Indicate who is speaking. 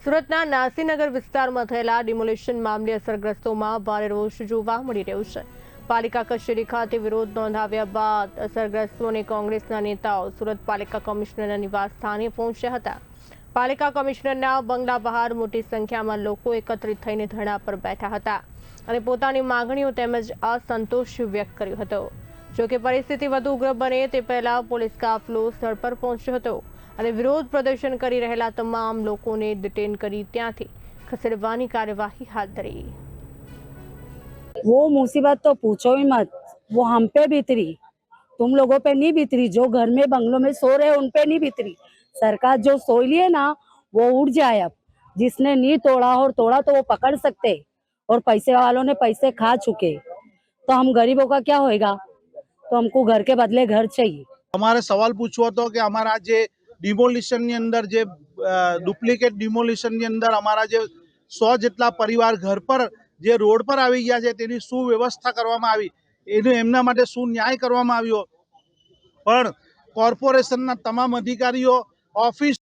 Speaker 1: સુરતના નાસીનગર વિસ્તારમાં થયેલા ડિમોલિશન મામલે અસરગ્રસ્તોમાં ભારે રોષ જોવા મળી રહ્યો છે। પાલિકા કચેરી ખાતે વિરોધ નોંધાવ્યા બાદ અસરગ્રસ્તો અને કોંગ્રેસના નેતાઓ સુરત પાલિકા કમિશનરના નિવાસ સ્થાને પહોંચ્યા હતા। પાલિકા કમિશનરના બંગલા બહાર મોટી સંખ્યામાં લોકો એકત્રિત થઈને ધરણા પર બેઠા હતા અને પોતાની માંગણીઓ તેમજ અસંતોષ વ્યક્ત કર્યો હતો। જો કે પરિસ્થિતિ વધુ ઉગ્ર બને તે પહેલા પોલીસ કાફલો સ્થળ પર પહોંચ્યો હતો અને વિરોધ પ્રદર્શન કરી રહેલા તમામ લોકોને ડિટેન કરી ત્યાંથી ખસેડવાની કાર્યવાહી હાથ ધરી।
Speaker 2: वो मुसीबत तो पूछो ही मत, वो हम पे बीतरी, तुम लोगों पे नहीं बीतरी। जो घर में बंगलों में सो रहे उन पे नहीं बीतरी। सरकार जो सोई लिए ना वो उड़ जाए। अब जिसने नहीं तोड़ा और तोड़ा तो वो पकड़ सकते, और पैसे वालों ने पैसे खा चुके, तो हम गरीबों का क्या होएगा। तो हमको घर के बदले घर चाहिए।
Speaker 3: हमारे सवाल पूछो तो कि हमारा जे डिमोलिशन ની અંદર જે ડુપ્લિકેટ ડિમોલિશન ની અંદર અમારા જે 100 જેટલા પરિવાર ઘર પર જે રોડ પર આવી ગયા છે તેની શું વ્યવસ્થા કરવામાં આવી, એનું એમના માટે શું ન્યાય કરવામાં આવ્યો, પણ કોર્પોરેશનના તમામ અધિકારીઓ, ઓફિસ